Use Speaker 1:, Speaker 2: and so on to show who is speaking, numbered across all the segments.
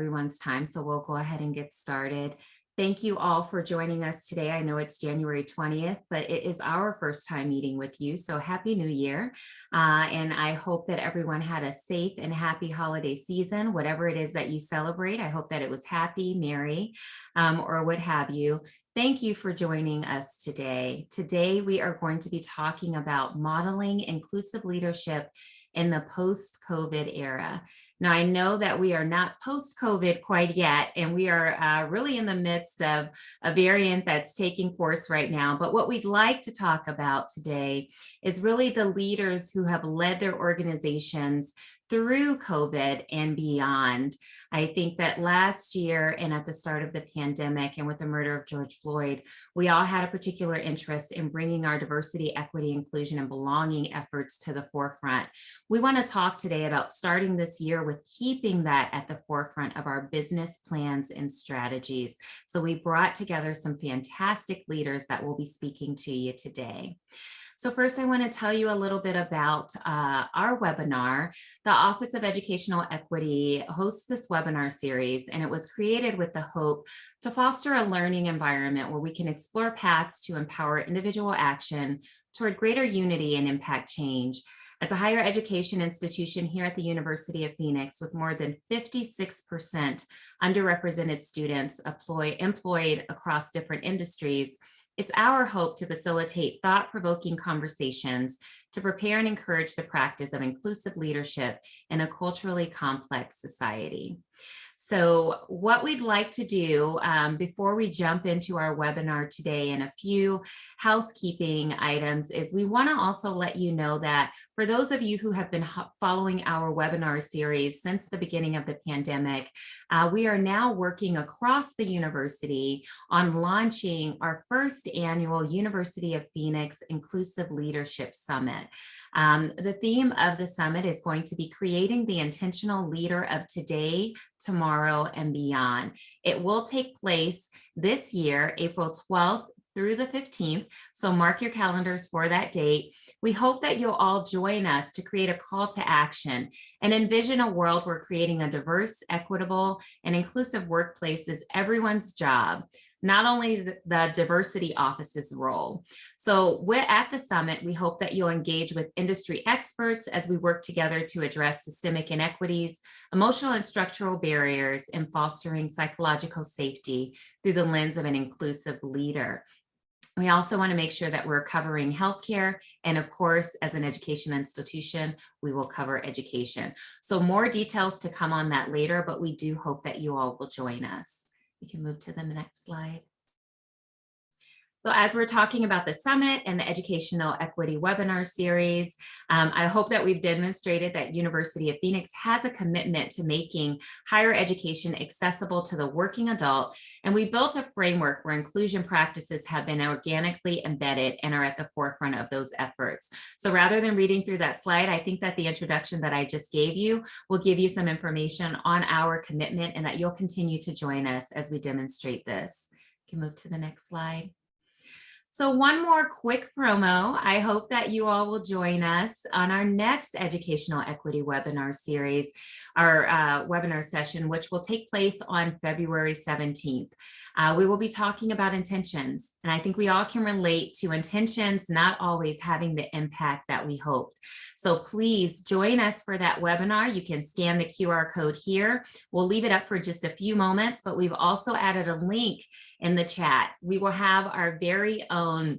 Speaker 1: everyone's time, so we'll go ahead and get started. Thank you all for joining us today. I know it's January 20th, but it is our first time meeting with you, so Happy New Year. And I hope that everyone had a safe and happy holiday season, whatever it is that you celebrate. I hope that it was happy, merry, or what have you. Thank you for joining us today. Today, we are going to be talking about modeling inclusive leadership in the post-COVID era. Now, I know that we are not post-COVID quite yet, and we are really in the midst of a variant that's taking course right now. But what we'd like to talk about today is really the leaders who have led their organizations through COVID and beyond. I think that last year and at the start of the pandemic and with the murder of George Floyd, we all had a particular interest in bringing our diversity, equity, inclusion, and belonging efforts to the forefront. We want to talk today about starting this year with keeping that at the forefront of our business plans and strategies. So we brought together some fantastic leaders that will be speaking to you today. So first, I want to tell you a little bit about our webinar. The Office of Educational Equity hosts this webinar series, and it was created with the hope to foster a learning environment where we can explore paths to empower individual action toward greater unity and impact change. As a higher education institution here at the University of Phoenix, with more than 56% underrepresented students employed across different industries, it's our hope to facilitate thought-provoking conversations to prepare and encourage the practice of inclusive leadership in a culturally complex society. So what we'd like to do before we jump into our webinar today and a few housekeeping items is we want to also let you know that for those of you who have been following our webinar series since the beginning of the pandemic, we are now working across the university on launching our first annual University of Phoenix Inclusive Leadership Summit. The theme of the summit is going to be creating the intentional leader of today, tomorrow, and beyond. It will take place this year, April 12th through the 15th. So mark your calendars for that date. We hope that you'll all join us to create a call to action and envision a world where creating a diverse, equitable, and inclusive workplace is everyone's job, not only the diversity office's role. So at the summit, we hope that you'll engage with industry experts as we work together to address systemic inequities, emotional and structural barriers, and fostering psychological safety through the lens of an inclusive leader. We also want to make sure that we're covering healthcare, and of course, as an education institution, we will cover education. So more details to come on that later, but we do hope that you all will join us. We can move to the next slide. So as we're talking about the summit and the educational equity webinar series, I hope that we've demonstrated that University of Phoenix has a commitment to making higher education accessible to the working adult. And we built a framework where inclusion practices have been organically embedded and are at the forefront of those efforts. So rather than reading through that slide, I think that the introduction that I just gave you will give you some information on our commitment and that you'll continue to join us as we demonstrate this. You can move to the next slide. So one more quick promo. I hope that you all will join us on our next educational equity webinar series, our webinar session, which will take place on February 17th. We will be talking about intentions, and I think we all can relate to intentions not always having the impact that we hoped. So please join us for that webinar. You can scan the QR code here. We'll leave it up for just a few moments, but we've also added a link in the chat. We will have our very own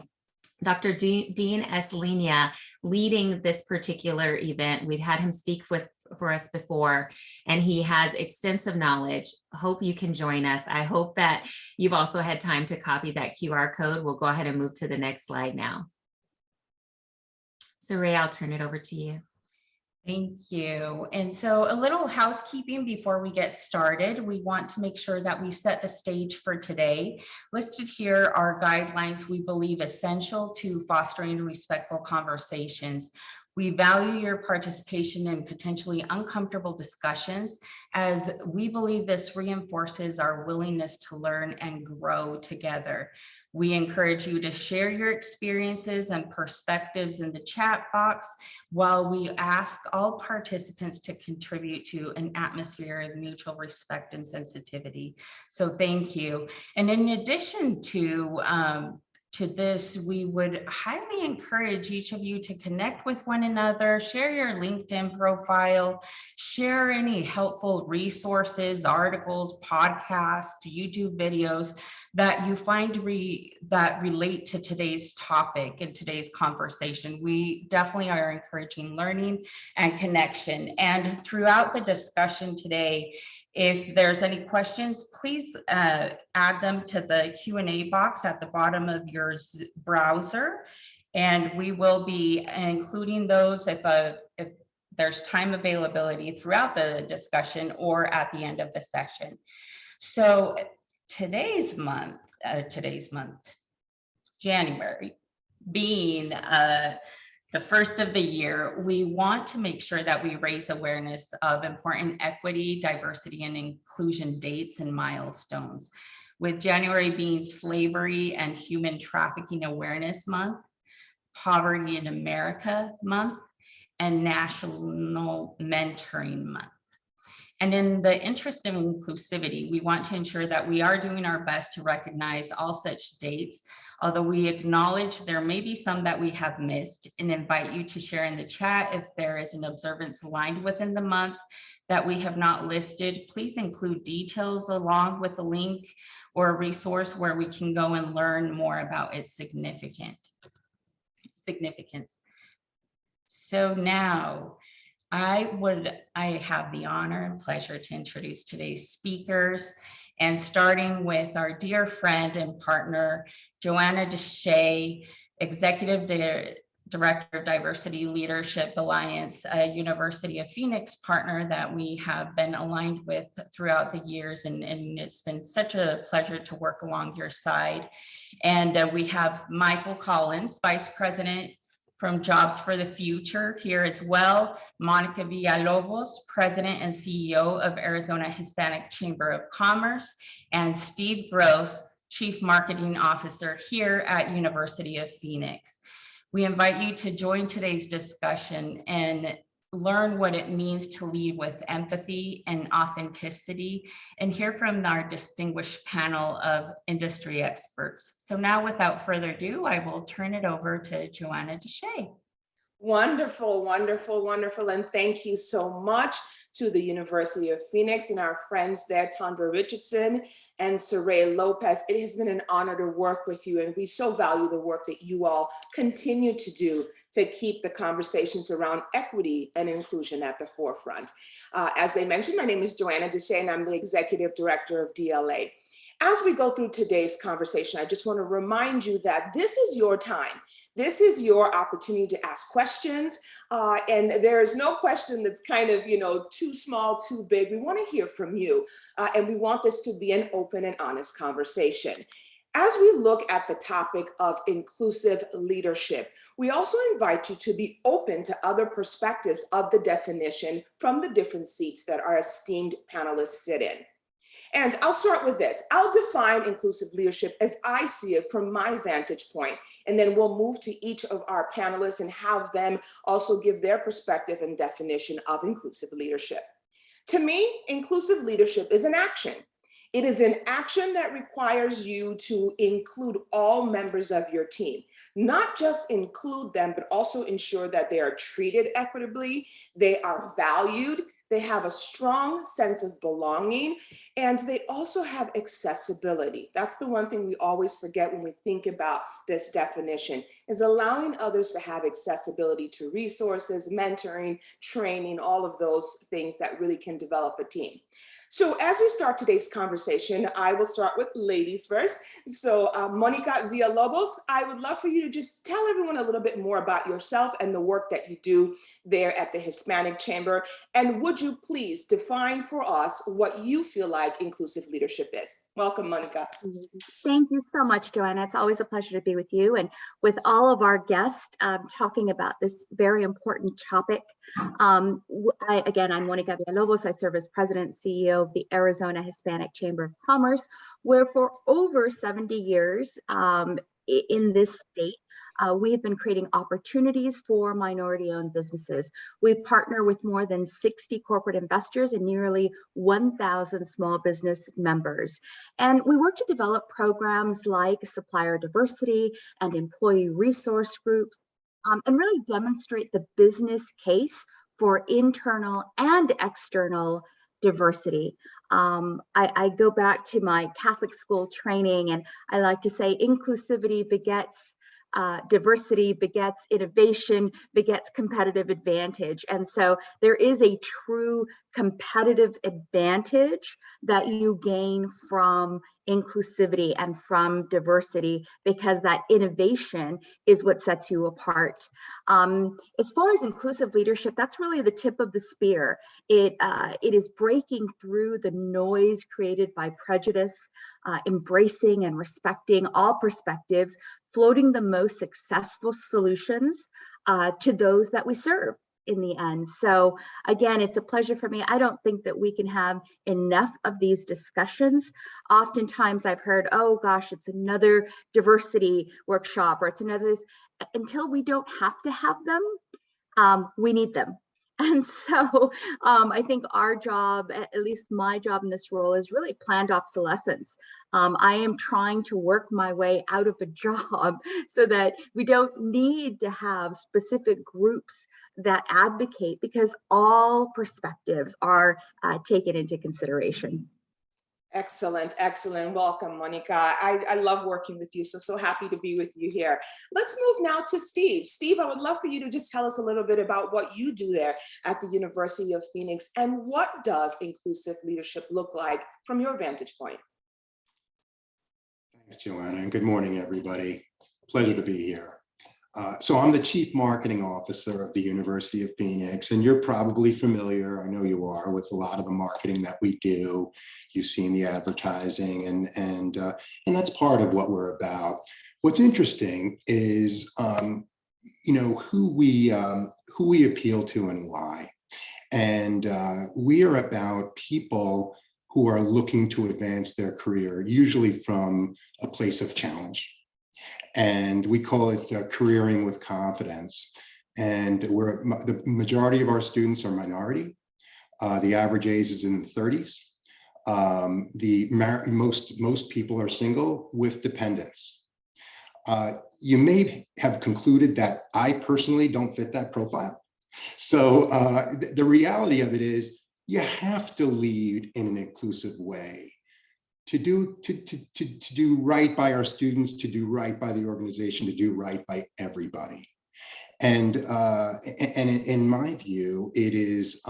Speaker 1: Dr. Dean Eslenia leading this particular event. We've had him speak for us before, and he has extensive knowledge. Hope you can join us. I hope that you've also had time to copy that QR code. We'll go ahead and move to the next slide now. So Ray, I'll turn it over to you.
Speaker 2: Thank you. And so a little housekeeping before we get started. We want to make sure that we set the stage for today. Listed here are guidelines we believe essential to fostering respectful conversations. We value your participation in potentially uncomfortable discussions, as we believe this reinforces our willingness to learn and grow together. We encourage you to share your experiences and perspectives in the chat box, while we ask all participants to contribute to an atmosphere of mutual respect and sensitivity. So thank you. And in addition to this, we would highly encourage each of you to connect with one another, share your LinkedIn profile, share any helpful resources, articles, podcasts, YouTube videos that you find that relate to today's topic and today's conversation. We definitely are encouraging learning and connection. And throughout the discussion today, if there's any questions, please add them to the Q&A box at the bottom of your browser, and we will be including those if there's time availability throughout the discussion or at the end of the session. So today's month, January, being the first of the year, we want to make sure that we raise awareness of important equity, diversity, and inclusion dates and milestones. With January being Slavery and Human Trafficking Awareness Month, Poverty in America Month, and National Mentoring Month. And in the interest of inclusivity, we want to ensure that we are doing our best to recognize all such dates, although we acknowledge there may be some that we have missed, and invite you to share in the chat if there is an observance aligned within the month that we have not listed. Please include details along with the link or a resource where we can go and learn more about its significance. So now, I have the honor and pleasure to introduce today's speakers, and starting with our dear friend and partner, Joanna Deshay, Executive Director of Diversity Leadership Alliance, a University of Phoenix partner that we have been aligned with throughout the years, and it's been such a pleasure to work along your side. And we have Michael Collins, Vice President from Jobs for the Future here as well, Monica Villalobos, President and CEO of Arizona Hispanic Chamber of Commerce, and Steve Gross, Chief Marketing Officer here at University of Phoenix. We invite you to join today's discussion and learn what it means to lead with empathy and authenticity, and hear from our distinguished panel of industry experts. So now, without further ado, I will turn it over to Joanna Deshay.
Speaker 3: Wonderful, wonderful, wonderful. And thank you so much to the University of Phoenix and our friends there, Tondra Richardson and Saray Lopez. It has been an honor to work with you, and we so value the work that you all continue to do to keep the conversations around equity and inclusion at the forefront. As they mentioned, my name is Joanna Deshay, and I'm the Executive Director of DLA. As we go through today's conversation, I just want to remind you that this is your time. This is your opportunity to ask questions, and there is no question that's kind of, too small, too big. We want to hear from you, and we want this to be an open and honest conversation. As we look at the topic of inclusive leadership, we also invite you to be open to other perspectives of the definition from the different seats that our esteemed panelists sit in. And I'll start with this. I'll define inclusive leadership as I see it from my vantage point, and then we'll move to each of our panelists and have them also give their perspective and definition of inclusive leadership. To me, inclusive leadership is an action. It is an action that requires you to include all members of your team, not just include them, but also ensure that they are treated equitably, they are valued, they have a strong sense of belonging, and they also have accessibility. That's the one thing we always forget when we think about this definition, is allowing others to have accessibility to resources, mentoring, training, all of those things that really can develop a team. So as we start today's conversation, I will start with ladies first. So Monica Villalobos, I would love for you to just tell everyone a little bit more about yourself and the work that you do there at the Hispanic Chamber. And would you please define for us what you feel like inclusive leadership is? Welcome, Monica.
Speaker 4: Thank you so much, Joanna. It's always a pleasure to be with you and with all of our guests talking about this very important topic. Again, I'm Monica Villalobos. I serve as President and CEO of the Arizona Hispanic Chamber of Commerce, where for over 70 years in this state, we have been creating opportunities for minority-owned businesses. We partner with more than 60 corporate investors and nearly 1,000 small business members. And we work to develop programs like supplier diversity and employee resource groups, and really demonstrate the business case for internal and external diversity. I go back to my Catholic school training, and I like to say inclusivity begets diversity, begets innovation, begets competitive advantage. And so there is a true competitive advantage that you gain from inclusivity and from diversity, because that innovation is what sets you apart. As far as inclusive leadership, that's really the tip of the spear. It is breaking through the noise created by prejudice, embracing and respecting all perspectives, floating the most successful solutions to those that we serve in the end. So again, it's a pleasure for me. I don't think that we can have enough of these discussions. Oftentimes I've heard, oh gosh, it's another diversity workshop, or it's another this. Until we don't have to have them, we need them. And so I think our job, at least my job in this role, is really planned obsolescence. I am trying to work my way out of a job so that we don't need to have specific groups that advocate, because all perspectives are taken into consideration.
Speaker 3: Excellent, excellent. Welcome, Monica. I love working with you, so happy to be with you here. Let's move now to Steve. Steve, I would love for you to just tell us a little bit about what you do there at the University of Phoenix, and what does inclusive leadership look like from your vantage point?
Speaker 5: Thanks, Joanna, and good morning, everybody. Pleasure to be here. So I'm the Chief Marketing Officer of the University of Phoenix, and you're probably familiar, I know you are, with a lot of the marketing that we do. You've seen the advertising, and that's part of what we're about. What's interesting is, who we appeal to and why. And we are about people who are looking to advance their career, usually from a place of challenge. And we call it careering with confidence. And the majority of our students are minority. The average age is in the 30s. Most people are single with dependents. You may have concluded that I personally don't fit that profile. So the reality of it is, you have to lead in an inclusive way. To do right by our students, to do right by the organization, to do right by everybody. And in my view, it is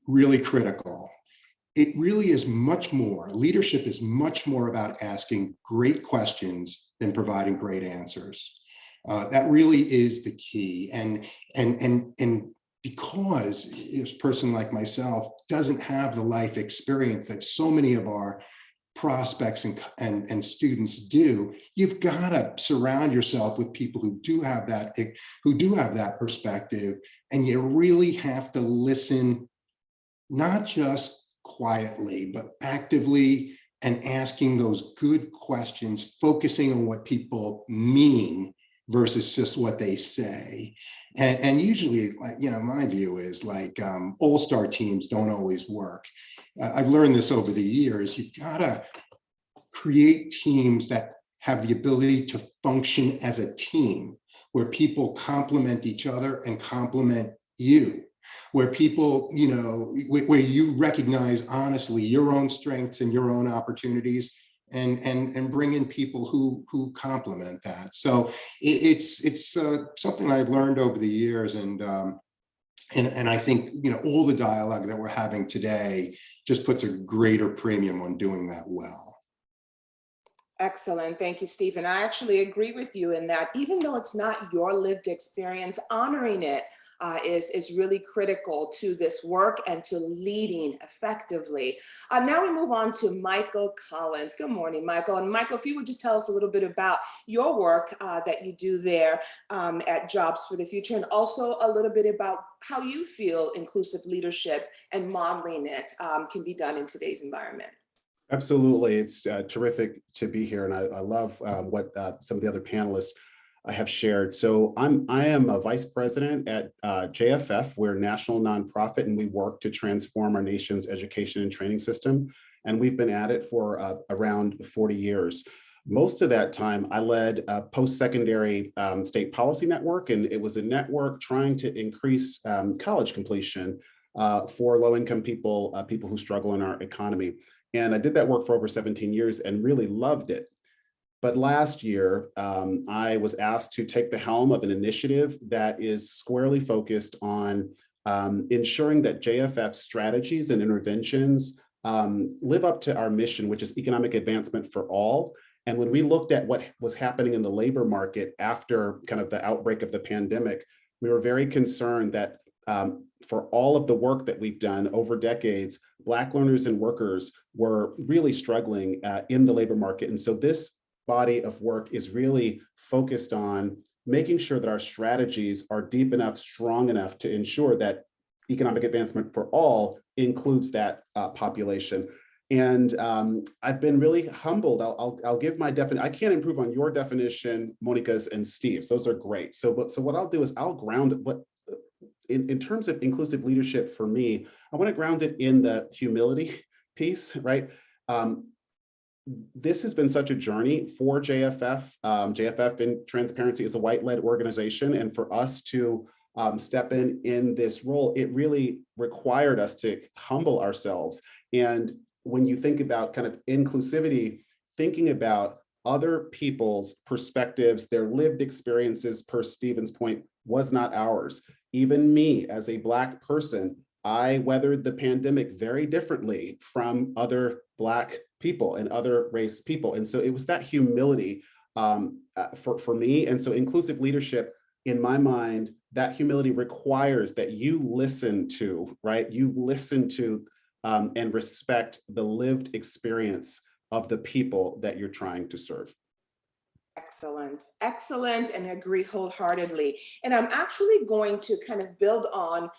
Speaker 5: really critical. It really is much more, leadership is much more about asking great questions than providing great answers. That really is the key. And because a person like myself doesn't have the life experience that so many of our prospects and students do, you've got to surround yourself with people who do have that perspective, and you really have to listen, not just quietly, but actively, and asking those good questions, focusing on what people mean versus just what they say. And usually, my view is all-star teams don't always work. I've learned this over the years. You've got to create teams that have the ability to function as a team, where people complement each other and complement you, where people, where you recognize honestly your own strengths and your own opportunities, and bring in people who complement that. So it's something I've learned over the years, and I think all the dialogue that we're having today just puts a greater premium on doing that well.
Speaker 3: Excellent. Thank you, Stephen. I actually agree with you in that, even though it's not your lived experience, honoring it, is really critical to this work and to leading effectively. Now we move on to Michael Collins. Good morning, Michael. And Michael, if you would just tell us a little bit about your work that you do there at Jobs for the Future, and also a little bit about how you feel inclusive leadership and modeling it can be done in today's environment.
Speaker 6: Absolutely. It's terrific to be here. And I love what some of the other panelists have shared. So I am a vice president at JFF. We're a national nonprofit, and we work to transform our nation's education and training system. And we've been at it for around 40 years. Most of that time, I led a post-secondary state policy network, and it was a network trying to increase college completion for low-income people, people who struggle in our economy. And I did that work for over 17 years and really loved it. But last year, I was asked to take the helm of an initiative that is squarely focused on ensuring that JFF strategies and interventions live up to our mission, which is economic advancement for all. And when we looked at what was happening in the labor market after kind of the outbreak of the pandemic, we were very concerned that for all of the work that we've done over decades, Black learners and workers were really struggling in the labor market. And so this body of work is really focused on making sure that our strategies are deep enough, strong enough to ensure that economic advancement for all includes that population. And I've been really humbled. I'll give my definition. I can't improve on your definition, Monica's and Steve's. Those are great. So what I'll do is I'll ground what in terms of inclusive leadership for me, I want to ground it in the humility piece, right? This has been such a journey for JFF. JFF, in transparency, is a white-led organization, and for us to step in this role, it really required us to humble ourselves. And when you think about kind of inclusivity, thinking about other people's perspectives, their lived experiences, per Stephen's point, was not ours. Even me, as a Black person, I weathered the pandemic very differently from other Black people and other race people. And so it was that humility for me. And so inclusive leadership, in my mind, that humility requires that you listen to, right? You listen to and respect the lived experience of the people that you're trying to serve.
Speaker 3: Excellent, excellent, and agree wholeheartedly. And I'm actually going to kind of build on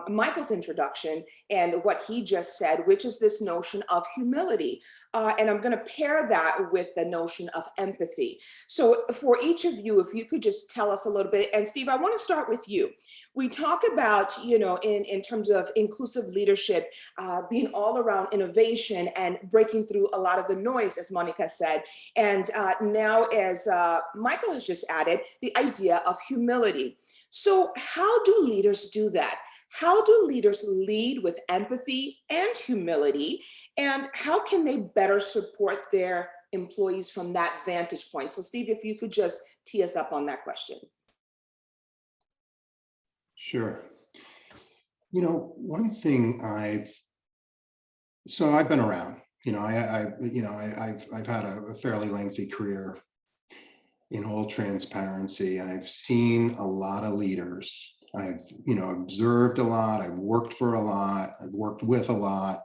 Speaker 3: Michael's introduction and what he just said, which is this notion of humility. And I'm going to pair that with the notion of empathy. So for each of you, if you could just tell us a little bit, and Steve, I want to start with you. We talk about, you know, in terms of inclusive leadership, being all around innovation and breaking through a lot of the noise, as Monica said. And now, as Michael has just added, the idea of humility. So how do leaders do that? How do leaders lead with empathy and humility? And how can they better support their employees from that vantage point? So Steve, if you could just tee us up on that question.
Speaker 5: Sure. You know, one thing I've been around, you know, I've had a fairly lengthy career in all transparency, and I've seen a lot of leaders. I've, you know, observed a lot, I've worked for a lot, I've worked with a lot,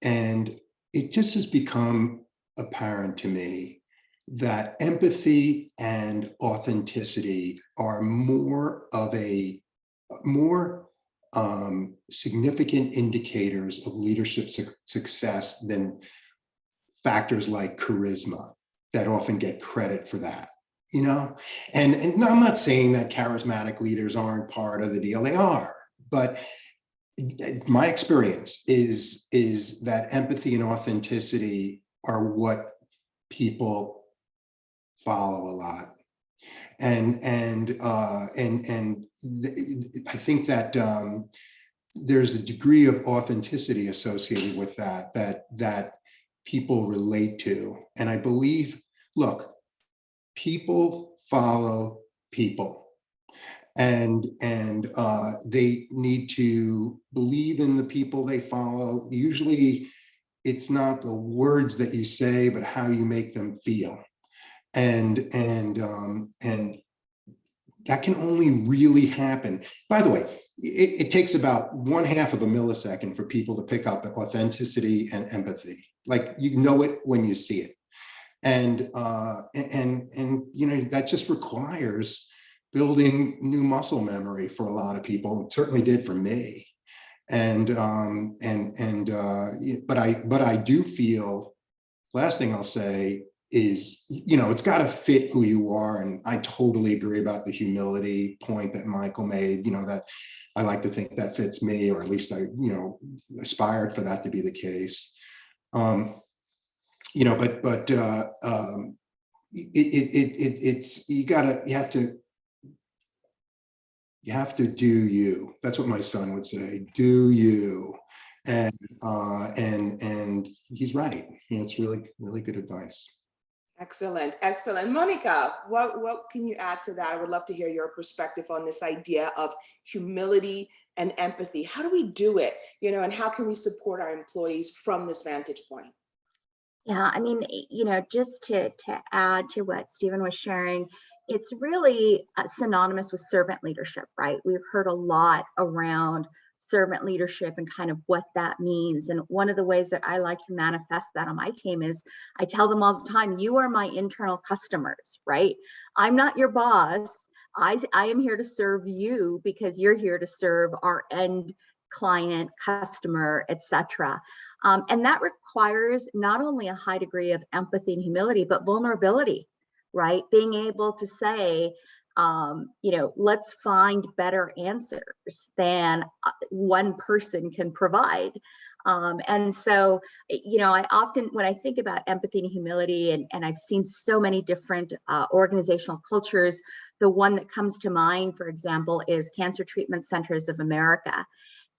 Speaker 5: and it just has become apparent to me that empathy and authenticity are more significant indicators of leadership success than factors like charisma that often get credit for that. You know, and I'm not saying that charismatic leaders aren't part of the deal, they are, but my experience is that empathy and authenticity are what people follow a lot. And I think that there's a degree of authenticity associated with that people relate to. And I believe, look, people follow people, and they need to believe in the people they follow. Usually it's not the words that you say, but how you make them feel. And that can only really happen. By the way, it takes about 1/2 of a millisecond for people to pick up authenticity and empathy. Like, you know it when you see it. And you know, that just requires building new muscle memory for a lot of people. It certainly did for me. But I do feel, last thing I'll say is, you know, it's got to fit who you are. And I totally agree about the humility point that Michael made, you know, that I like to think that fits me, or at least I, you know, aspired for that to be the case. You know, it's, you have to do you. That's what my son would say, do you. And he's right. You know, it's really, really good advice.
Speaker 3: Excellent, excellent. Monica, what can you add to that? I would love to hear your perspective on this idea of humility and empathy. How do we do it? You know, and how can we support our employees from this vantage point?
Speaker 4: Yeah, I mean, you know, just to add to what Stephen was sharing, it's really synonymous with servant leadership, right? We've heard a lot around servant leadership and kind of what that means. And one of the ways that I like to manifest that on my team is I tell them all the time, you are my internal customers, right? I'm not your boss. I am here to serve you because you're here to serve our end client, customer, etc. And that requires not only a high degree of empathy and humility, but vulnerability, right? Being able to say, you know, let's find better answers than one person can provide. And so, you know, I often, when I think about empathy and humility, and I've seen so many different organizational cultures, the one that comes to mind, for example, is Cancer Treatment Centers of America.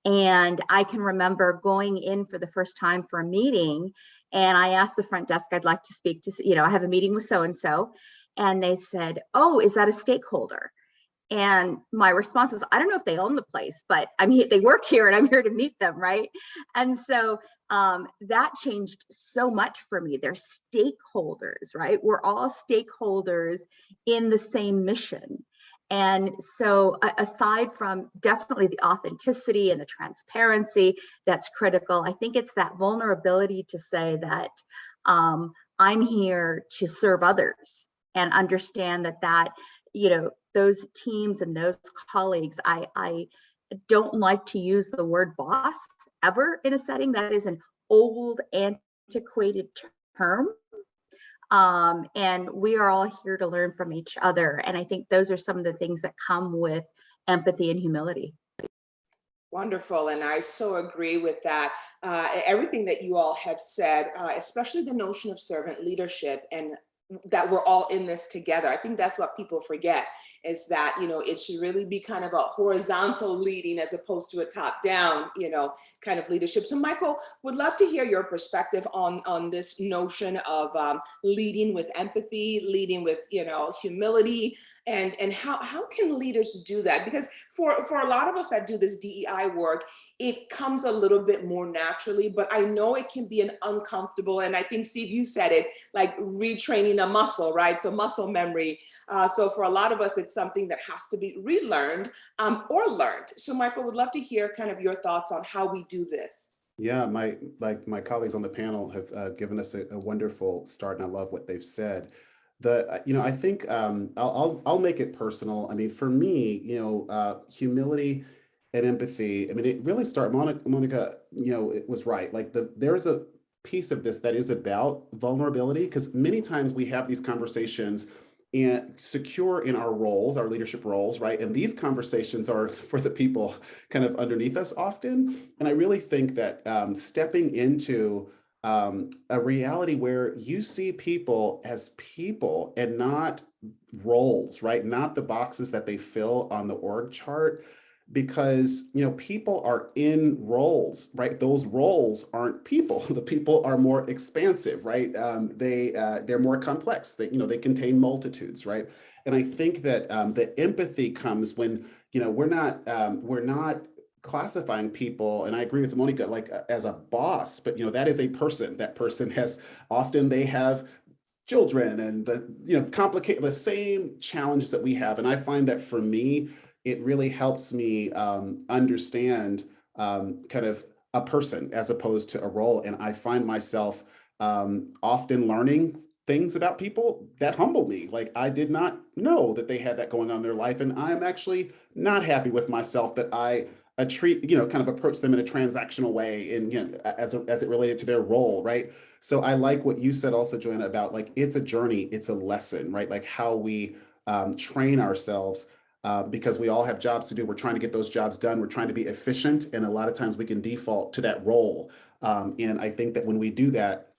Speaker 4: And I can remember going in for the first time for a meeting, and I asked the front desk, I'd like to speak to, you know, I have a meeting with so-and-so. And they said, oh, is that a stakeholder? And my response was, I don't know if they own the place, but I mean, they work here and I'm here to meet them, right? And so that changed so much for me. They're stakeholders, right? We're all stakeholders in the same mission. And so aside from definitely the authenticity and the transparency that's critical, I think it's that vulnerability to say that I'm here to serve others, and understand that, you know, those teams and those colleagues, I don't like to use the word boss ever in a setting. That is an old, antiquated term. And we are all here to learn from each other. And I think those are some of the things that come with empathy and humility.
Speaker 3: Wonderful. And I so agree with that. Everything that you all have said, especially the notion of servant leadership, and that we're all in this together. I think that's what people forget, is that, you know, it should really be kind of a horizontal leading as opposed to a top down, you know, kind of leadership. So Michael, would love to hear your perspective on this notion of leading with empathy, leading with, you know, humility, and how can leaders do that? Because for a lot of us that do this DEI work, it comes a little bit more naturally, but I know it can be an uncomfortable, and I think Steve, you said it, like retraining a muscle, right? So muscle memory. So for a lot of us, it's something that has to be relearned or learned. So Michael, would love to hear kind of your thoughts on how we do this.
Speaker 6: Yeah, my colleagues on the panel have given us a wonderful start, and I love what they've said. You know, I think I'll make it personal. I mean, for me, you know, humility and empathy. I mean, it really Monica, you know, it was right. Like there's a piece of this that is about vulnerability, because many times we have these conversations and secure in our roles, our leadership roles, right? And these conversations are for the people kind of underneath us often. And I really think that stepping into a reality where you see people as people and not roles, right? Not the boxes that they fill on the org chart, because, you know, people are in roles, right? Those roles aren't people. The people are more expansive, right? They're more complex. They, you know, they contain multitudes, right? And I think that the empathy comes when, you know, we're not classifying people, and I agree with Monica, like as a boss, but, you know, that is a person. That person has often, they have children and complicate the same challenges that we have. And I find that for me, it really helps me understand kind of a person as opposed to a role. And I find myself often learning things about people that humble me. Like, I did not know that they had that going on in their life. And I'm actually not happy with myself that I kind of approach them in a transactional way and, as it related to their role, right? So I like what you said also, Joanna, about like, it's a journey, it's a lesson, right? Like how we train ourselves because we all have jobs to do. We're trying to get those jobs done. We're trying to be efficient. And a lot of times we can default to that role. And I think that when we do that,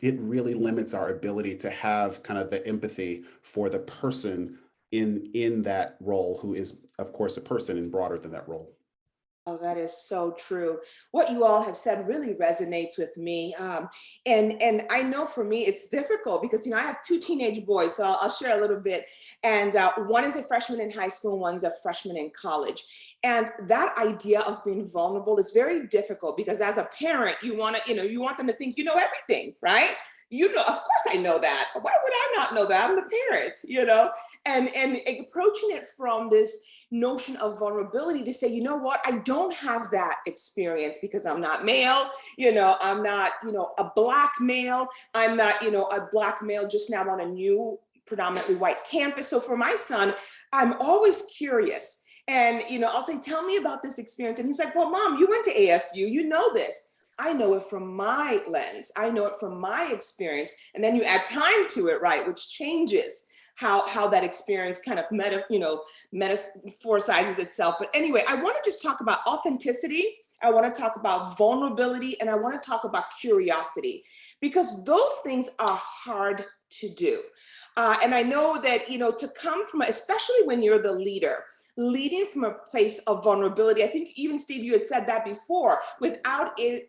Speaker 6: it really limits our ability to have kind of the empathy for the person in that role, who is, of course, a person and broader than that role.
Speaker 3: Oh, that is so true. What you all have said really resonates with me. And I know for me, it's difficult because, I have two teenage boys, so I'll share a little bit. And one is a freshman in high school, one's a freshman in college. And that idea of being vulnerable is very difficult because as a parent, you want to, you want them to think you know everything, right? Of course I know that. Why would I not know that? I'm the parent, and approaching it from this notion of vulnerability to say, you know what, I don't have that experience because I'm not male, I'm not, a Black male, I'm not, a Black male just now on a new predominantly white campus. So for my son, I'm always curious. And, I'll say, tell me about this experience. And he's like, well, Mom, you went to ASU, you know this. I know it from my lens. I know it from my experience. And then you add time to it, right? Which changes how that experience kind of metaphoricizes itself. But anyway, I want to just talk about authenticity. I want to talk about vulnerability, and I want to talk about curiosity, because those things are hard to do. And I know that, to come from, especially when you're the leading from a place of vulnerability. I think even Steve, you had said that before, without it,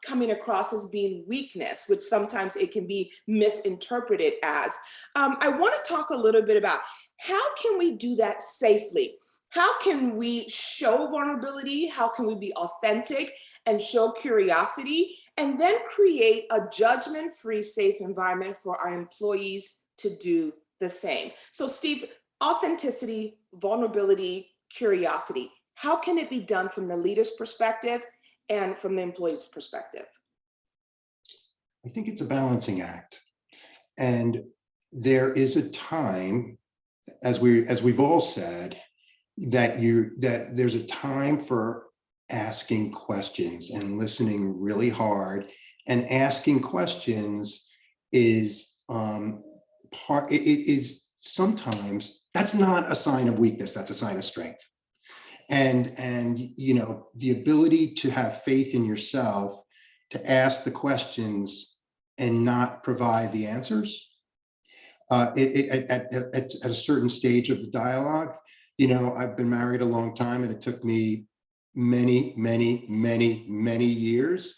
Speaker 3: coming across as being weakness, which sometimes it can be misinterpreted as. I want to talk a little bit about how can we do that safely? How can we show vulnerability? How can we be authentic and show curiosity, and then create a judgment-free, safe environment for our employees to do the same? So Steve, authenticity, vulnerability, curiosity. How can it be done from the leader's perspective and from the employee's perspective?
Speaker 5: I think it's a balancing act. And there is a time, as we've all said, that there's a time for asking questions and listening really hard. And asking questions is it is sometimes, that's not a sign of weakness, that's a sign of strength. And the ability to have faith in yourself to ask the questions and not provide the answers at a certain stage of the dialogue. I've been married a long time, and it took me many years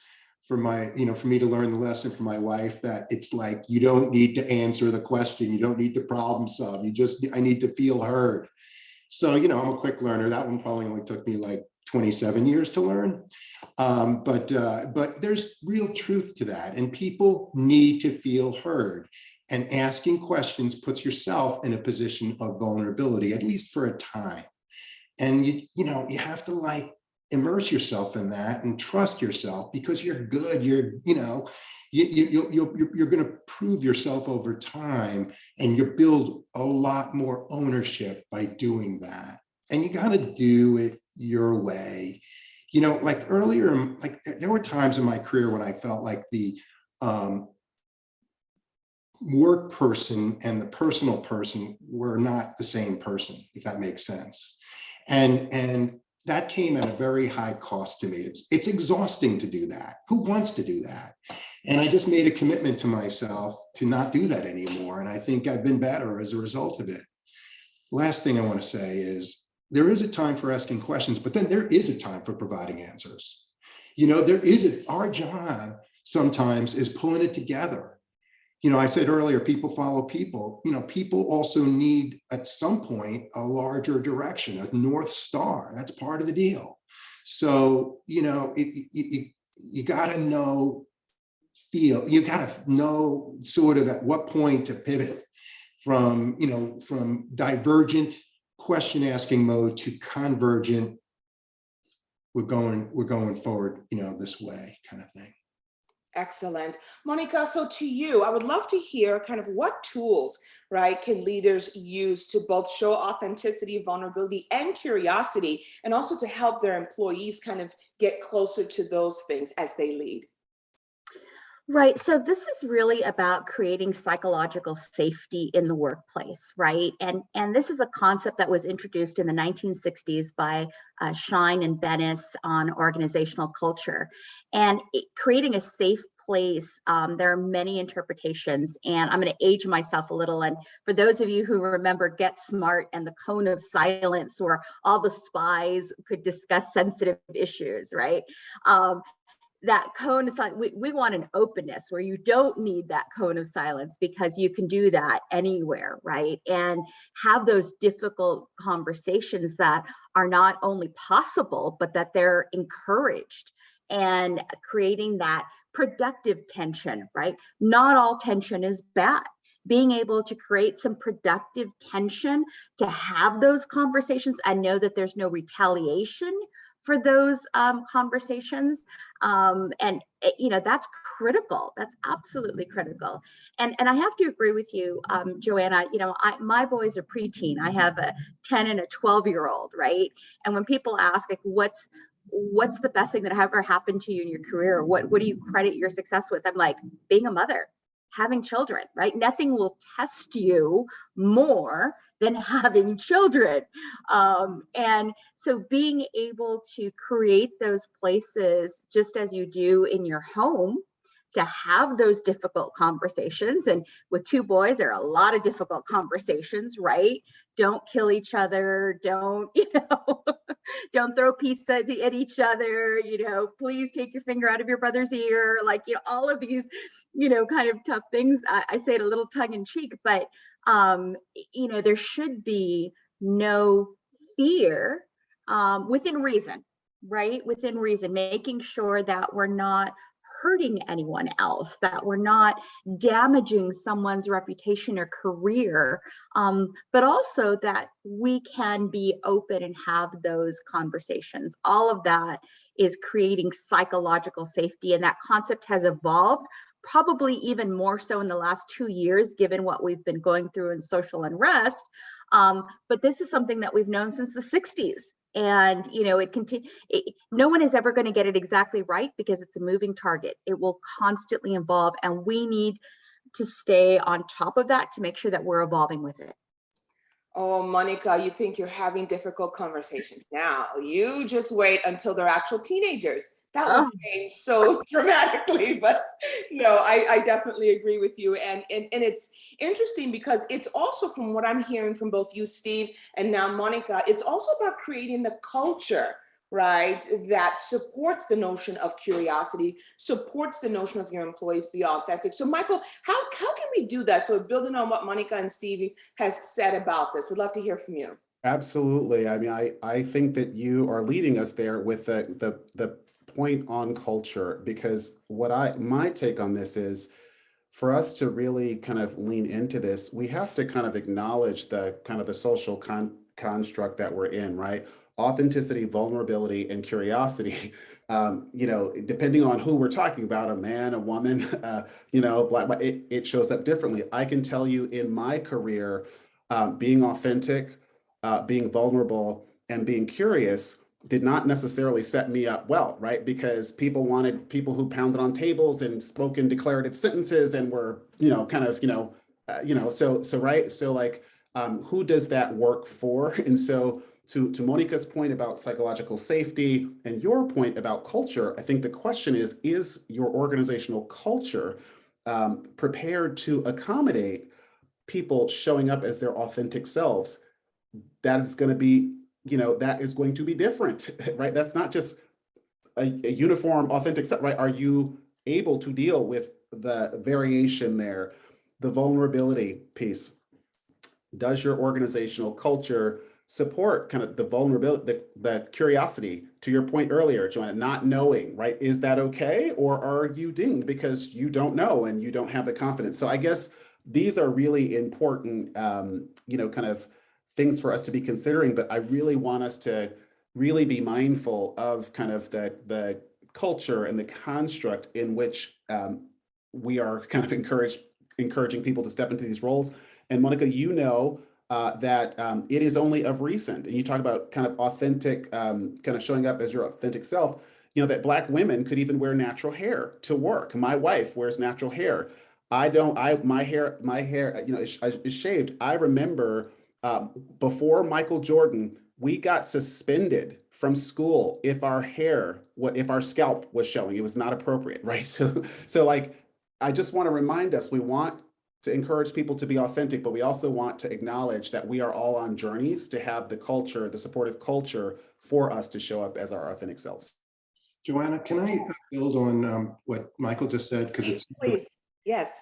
Speaker 5: for me to learn the lesson from my wife that it's like, you don't need to answer the question. You don't need to problem solve. I need to feel heard. So, I'm a quick learner. That one probably only took me like 27 years to learn. But there's real truth to that. And people need to feel heard. And asking questions puts yourself in a position of vulnerability, at least for a time. And you have to immerse yourself in that and trust yourself, because you're good. You're going to prove yourself over time, and you build a lot more ownership by doing that. And you got to do it your way. Like earlier, there were times in my career when I felt like the work person and the personal person were not the same person, if that makes sense. And that came at a very high cost to me. It's exhausting to do that. Who wants to do that? And I just made a commitment to myself to not do that anymore. And I think I've been better as a result of it. Last thing I want to say is, there is a time for asking questions, but then there is a time for providing answers. Our job sometimes is pulling it together. I said earlier, people follow people. People also need at some point a larger direction, a North Star. That's part of the deal. So, you got to know you got to know sort of at what point to pivot from, from divergent question asking mode to convergent. We're going forward, this way kind of thing.
Speaker 3: Excellent. Monica, so to you, I would love to hear kind of what tools, right, can leaders use to both show authenticity, vulnerability, and curiosity, and also to help their employees kind of get closer to those things as they lead?
Speaker 4: Right. So this is really about creating psychological safety in the workplace, right? And this is a concept that was introduced in the 1960s by Shine and Bennis on organizational culture. And creating a safe place, there are many interpretations, and I'm going to age myself a little. And for those of you who remember Get Smart and the cone of silence, where all the spies could discuss sensitive issues, right? That cone of silence, we want an openness where you don't need that cone of silence, because you can do that anywhere, right? And have those difficult conversations that are not only possible, but that they're encouraged, and creating that productive tension, right? Not all tension is bad. Being able to create some productive tension to have those conversations and know that there's no retaliation for those conversations. And that's critical. That's absolutely critical. And I have to agree with you, Joanna. My boys are preteen. I have a 10 and a 12-year-old, right? And when people ask, like, what's the best thing that ever happened to you in your career? What do you credit your success with? I'm like, being a mother, having children, right? Nothing will test you more than having children. And so being able to create those places, just as you do in your home, to have those difficult conversations. And with two boys, there are a lot of difficult conversations, right? Don't kill each other. Don't, don't throw pizza at each other. Please take your finger out of your brother's ear. Like, all of these, kind of tough things. I say it a little tongue in cheek, but there should be no fear, within reason, right? Within reason, making sure that we're not hurting anyone else, that we're not damaging someone's reputation or career, but also that we can be open and have those conversations. All of that is creating psychological safety, and that concept has evolved, probably even more so in the last 2 years, given what we've been going through in social unrest. But this is something that we've known since the 60s. And, no one is ever going to get it exactly right, because it's a moving target. It will constantly evolve, and we need to stay on top of that to make sure that we're evolving with it.
Speaker 3: Oh, Monica, you think you're having difficult conversations. Now, you just wait until they're actual teenagers. That would change so dramatically, but no, I definitely agree with you. And it's interesting, because it's also, from what I'm hearing from both you, Steve, and now Monica, it's also about creating the culture, right, that supports the notion of curiosity, supports the notion of your employees be authentic. So Michael, how can we do that? So building on what Monica and Stevie has said about this, we'd love to hear from you.
Speaker 6: Absolutely. I mean, I think that you are leading us there with the point on culture, because my take on this is, for us to really kind of lean into this, we have to kind of acknowledge the kind of the social construct that we're in, right? Authenticity, vulnerability, and curiosity. Depending on who we're talking about, a man, a woman, black, it shows up differently. I can tell you in my career, being authentic, being vulnerable, and being curious did not necessarily set me up well, right? Because people wanted people who pounded on tables and spoke in declarative sentences and were, right. So like, who does that work for? And so to Monica's point about psychological safety and your point about culture, I think the question is your organizational culture prepared to accommodate people showing up as their authentic selves? That is going to be different, right? That's not just a uniform, authentic set, right? Are you able to deal with the variation there, the vulnerability piece? Does your organizational culture support kind of the vulnerability, the curiosity, to your point earlier, Joanna, not knowing, right? Is that okay? Or are you dinged because you don't know and you don't have the confidence? So I guess these are really important, kind of things for us to be considering, but I really want us to really be mindful of kind of the culture and the construct in which we are kind of encouraging people to step into these roles. And Monica, that it is only of recent, and you talk about kind of authentic, kind of showing up as your authentic self, that Black women could even wear natural hair to work. My wife wears natural hair. My hair, is shaved. I remember before Michael Jordan, we got suspended from school if our scalp was showing. It was not appropriate, right? So like, I just want to remind us, we want to encourage people to be authentic, but we also want to acknowledge that we are all on journeys to have the culture, the supportive culture for us to show up as our authentic selves.
Speaker 5: Joanna, can I build on what Michael just said? Because
Speaker 3: Please. Yes.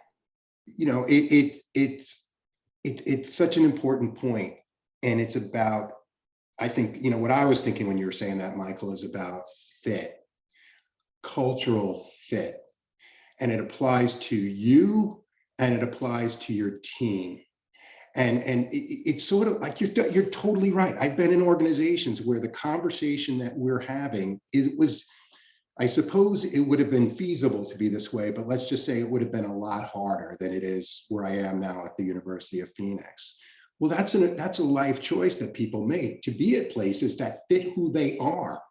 Speaker 5: It's such an important point, and it's about, I think, what I was thinking when you were saying that, Michael, is about fit, cultural fit, and it applies to you and it applies to your team. And it's sort of like, you're totally right. I've been in organizations where the conversation that we're having, I suppose it would have been feasible to be this way, but let's just say it would have been a lot harder than it is where I am now at the University of Phoenix. Well, that's a life choice that people make, to be at places that fit who they are,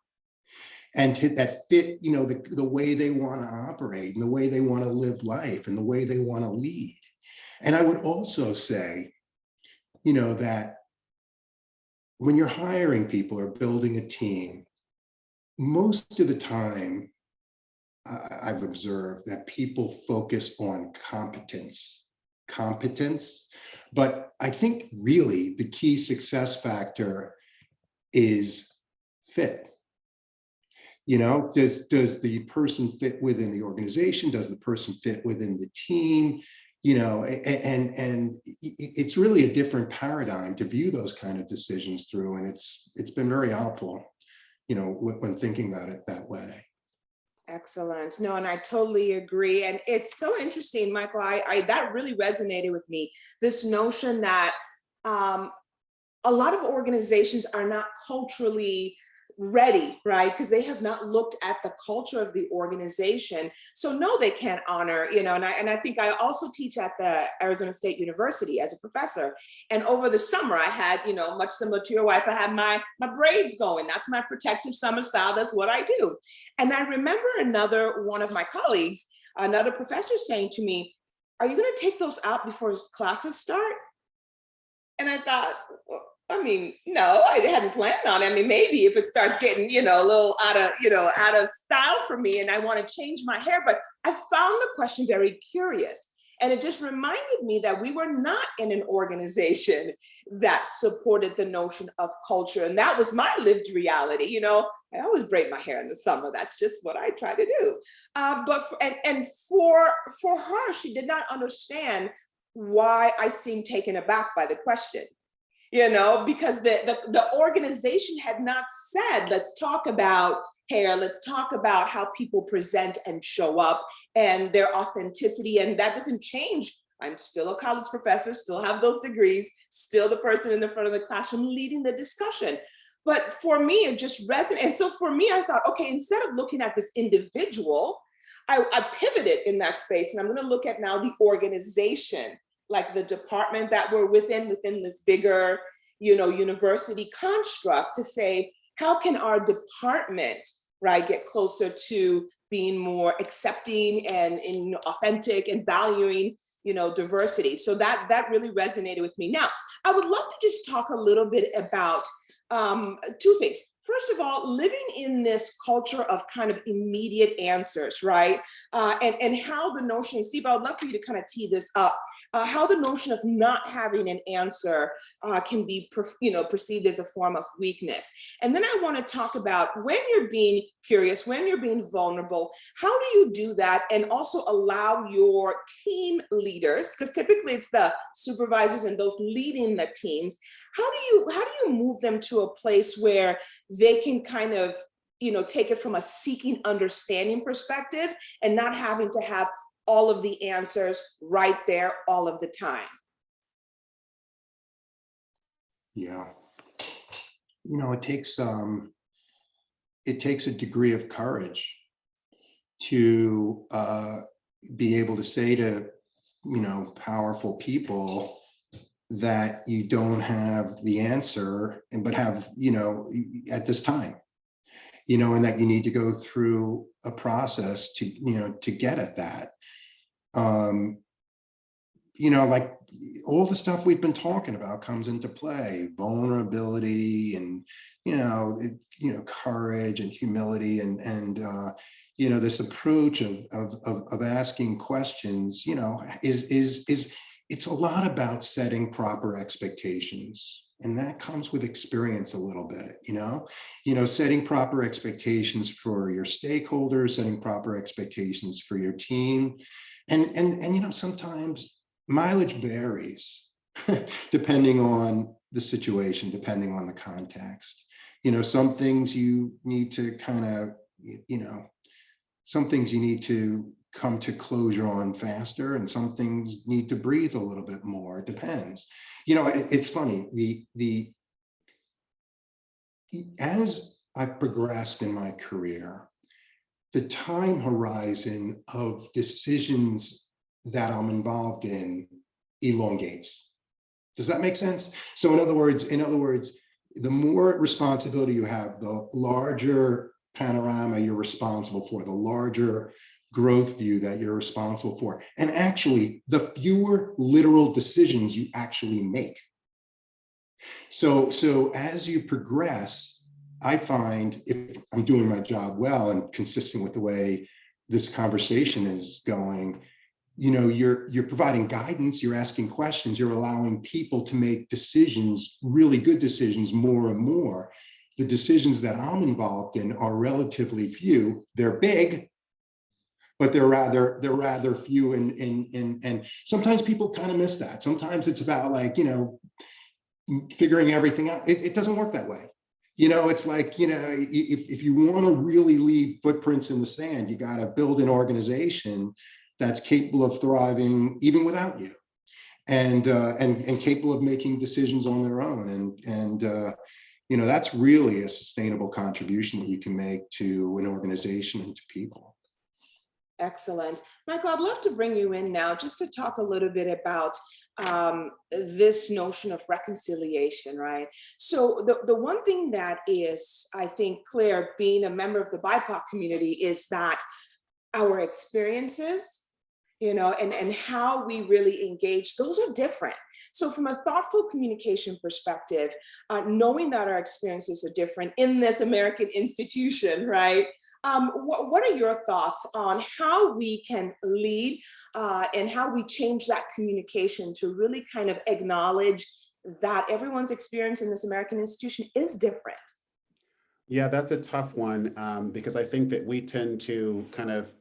Speaker 5: and that fit, the way they want to operate and the way they want to live life and the way they want to lead. And I would also say, that when you're hiring people or building a team, most of the time, I've observed that people focus on competence, but I think really the key success factor is fit. Does the person fit within the organization? Does the person fit within the team? And it's really a different paradigm to view those kind of decisions through, and it's been very helpful, when thinking about it that way.
Speaker 3: Excellent. No, and I totally agree. And it's so interesting, Michael, that really resonated with me. This notion that a lot of organizations are not culturally ready, right? Because they have not looked at the culture of the organization. So no, they can't honor, and I think I also teach at the Arizona State University as a professor. And over the summer I had, much similar to your wife, I had my braids going. That's my protective summer style. That's what I do. And I remember one of my colleagues, another professor, saying to me, "Are you going to take those out before classes start?" And I thought, no, I hadn't planned on it. Maybe if it starts getting, a little out of style for me and I want to change my hair. But I found the question very curious. And it just reminded me that we were not in an organization that supported the notion of culture. And that was my lived reality. I always braid my hair in the summer. That's just what I try to do. But for her, she did not understand why I seemed taken aback by the question. Because the organization had not said, let's talk about hair, let's talk about how people present and show up and their authenticity. And that doesn't change. I'm still a college professor, still have those degrees, still the person in the front of the classroom leading the discussion. But for me, it just resonated. And so for me, I thought, okay, instead of looking at this individual, I pivoted in that space, and I'm going to look at now the organization, like the department that we're within this bigger, university construct, to say, how can our department, right, get closer to being more accepting and authentic and valuing, diversity. So that really resonated with me. Now, I would love to just talk a little bit about two things. first of all, living in this culture of kind of immediate answers, right? And how the notion, Steve, I would love for you to kind of tee this up, how the notion of not having an answer can be, perceived as a form of weakness. And then I want to talk about when you're being curious, when you're being vulnerable, how do you do that and also allow your team leaders, because typically it's the supervisors and those leading the teams, how do you move them to a place where they can kind of, take it from a seeking understanding perspective and not having to have all of the answers right there all of the time?
Speaker 5: Yeah. It takes a degree of courage to be able to say to, powerful people that you don't have the answer, but have, at this time, and that you need to go through a process to get at that. Like all the stuff we've been talking about comes into play: vulnerability and, courage and humility and this approach of asking questions, is it's a lot about setting proper expectations. And that comes with experience a little bit, setting proper expectations for your stakeholders, setting proper expectations for your team. And sometimes mileage varies depending on the situation, depending on the context. Some things you need to kind of, some things you need to come to closure on faster, and some things need to breathe a little bit more. It depends. It's funny, as I've progressed in my career, the time horizon of decisions that I'm involved in elongates. Does that make sense? So in other words, the more responsibility you have, the larger panorama you're responsible for, the larger growth view that you're responsible for, and actually the fewer literal decisions you actually make. So as you progress, I find, if I'm doing my job well and consistent with the way this conversation is going, you're providing guidance, you're asking questions, you're allowing people to make decisions, really good decisions, more and more. The decisions that I'm involved in are relatively few. They're big, but they're rather few, and sometimes people kind of miss that. Sometimes it's about, like, figuring everything out. It doesn't work that way. It's like, if you want to really leave footprints in the sand, you got to build an organization that's capable of thriving even without you, and capable of making decisions on their own. And that's really a sustainable contribution that you can make to an organization and to people.
Speaker 3: Excellent. Michael, I'd love to bring you in now just to talk a little bit about this notion of reconciliation, right? So the one thing that is, I think, clear, being a member of the BIPOC community, is that our experiences, and how we really engage, those are different. So from a thoughtful communication perspective, knowing that our experiences are different in this American institution, right? What are your thoughts on how we can lead and how we change that communication to really kind of acknowledge that everyone's experience in this American institution is different?
Speaker 6: Yeah, that's a tough one, because I think that we tend to kind of,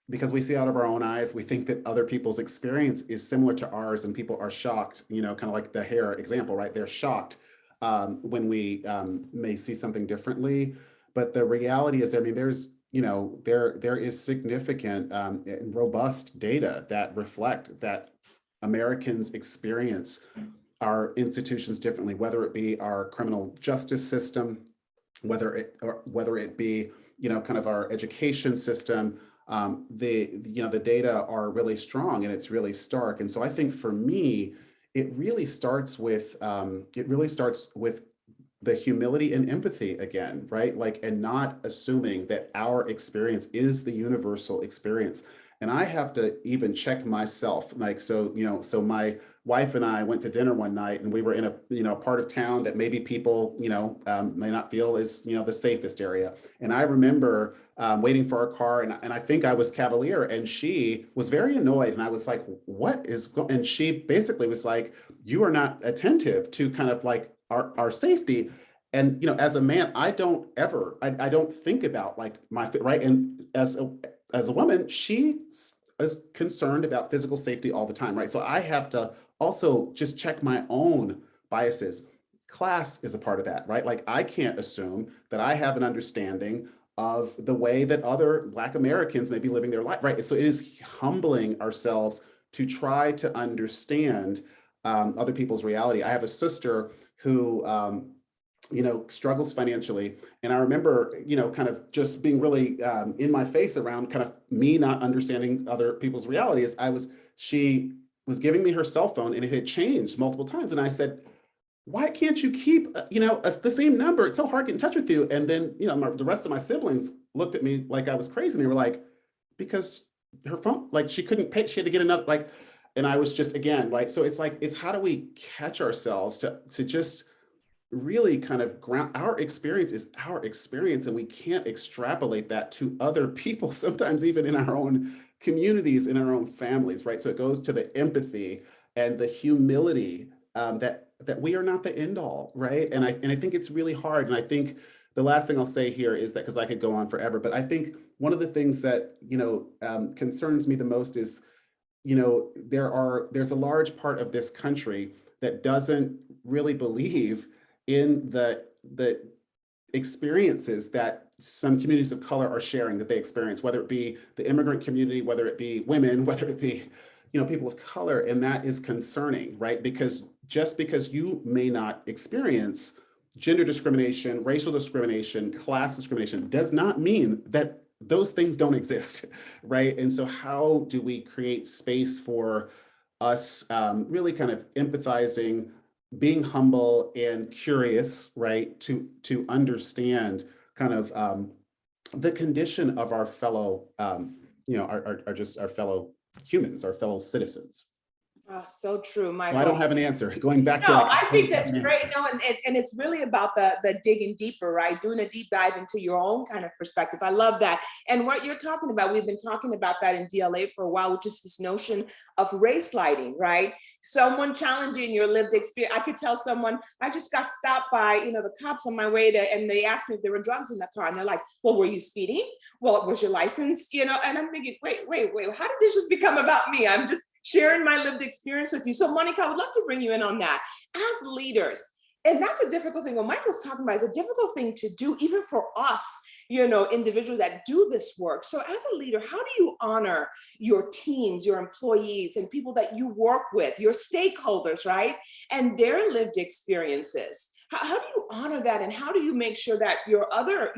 Speaker 6: because we see out of our own eyes, we think that other people's experience is similar to ours, and people are shocked, kind of like the hair example, right? They're shocked when we may see something differently. But the reality is, there's, there is significant and robust data that reflect that Americans experience our institutions differently, whether it be our criminal justice system, whether it be, kind of our education system. The data are really strong, and it's really stark. And so I think for me, it really starts with the humility and empathy again, right? Like, and not assuming that our experience is the universal experience. And I have to even check myself. Like, so, so my wife and I went to dinner one night, and we were in a, part of town that maybe people, may not feel is, the safest area. And I remember waiting for our car, and I think I was cavalier, and she was very annoyed. And I was like, what is going, and she basically was like, you are not attentive to kind of like our safety. And, as a man, I don't think about like right. And as a woman, she is concerned about physical safety all the time, right? So I have to also just check my own biases. Class is a part of that, right? Like, I can't assume that I have an understanding of the way that other Black Americans may be living their life, right? So it is humbling ourselves to try to understand other people's reality. I have a sister who struggles financially. And I remember, kind of just being really in my face around kind of me not understanding other people's realities. She was giving me her cell phone, and it had changed multiple times. And I said, why can't you keep, the same number? It's so hard to get in touch with you. And then, the rest of my siblings looked at me like I was crazy. And they were like, because her phone, like, she couldn't pay, she had to get another, like, and I was just, again, like, so it's like, it's how do we catch ourselves to just really kind of ground. Our experience is our experience, and we can't extrapolate that to other people, sometimes even in our own communities, in our own families, right? So it goes to the empathy and the humility that we are not the end all, right? And I think it's really hard. And I think the last thing I'll say here is that, because I could go on forever, but I think one of the things that concerns me the most is, there's a large part of this country that doesn't really believe in the experiences that some communities of color are sharing, that they experience, whether it be the immigrant community, whether it be women, whether it be, people of color. And that is concerning, right? Because just because you may not experience gender discrimination, racial discrimination, class discrimination, does not mean that those things don't exist, right? And so how do we create space for us really kind of empathizing, being humble and curious, right, to understand kind of the condition of our fellow, our fellow humans, our fellow citizens.
Speaker 3: Oh, so true, Michael.
Speaker 6: So I don't have an answer. Going back to
Speaker 3: No,
Speaker 6: like,
Speaker 3: I think that's great. No, and it's really about the digging deeper, right? Doing a deep dive into your own kind of perspective. I love that. And what you're talking about, we've been talking about that in DLA for a while, which is this notion of race lighting, right? Someone challenging your lived experience. I could tell someone, I just got stopped by, the cops on my way to, and they asked me if there were drugs in the car. And they're like, well, were you speeding? Well, was your license, and I'm thinking, wait, how did this just become about me? I'm just sharing my lived experience with you. So Monica, I would love to bring you in on that. As leaders, and that's a difficult thing. What Michael's talking about is a difficult thing to do, even for us, individuals that do this work. So as a leader, how do you honor your teams, your employees, and people that you work with, your stakeholders, right? And their lived experiences? How do you honor that? And how do you make sure that your other,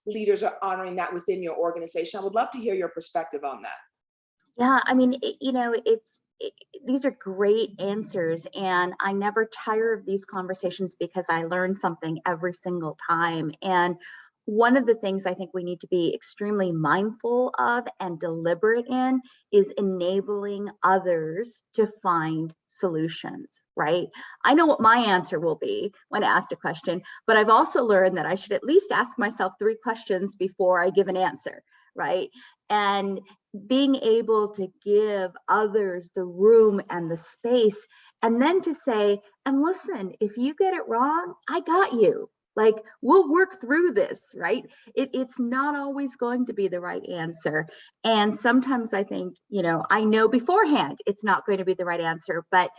Speaker 3: leaders are honoring that within your organization? I would love to hear your perspective on that.
Speaker 4: Yeah, I mean, these are great answers, and I never tire of these conversations because I learn something every single time. And one of the things I think we need to be extremely mindful of and deliberate in is enabling others to find solutions, right? I know what my answer will be when asked a question, but I've also learned that I should at least ask myself 3 questions before I give an answer, right? And being able to give others the room and the space, and then to say, and listen, if you get it wrong, I got you. Like, we'll work through this, right? It's not always going to be the right answer. And sometimes I think, I know beforehand it's not going to be the right answer, but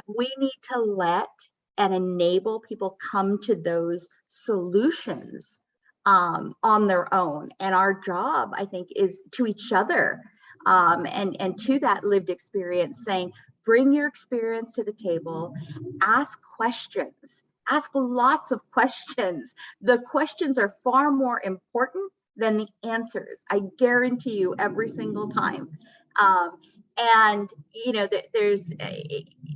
Speaker 4: we need to let and enable people come to those solutions on their own. And our job, I think, is to each other and to that lived experience, saying, bring your experience to the table, ask questions, ask lots of questions. The questions are far more important than the answers. I guarantee you every single time. And,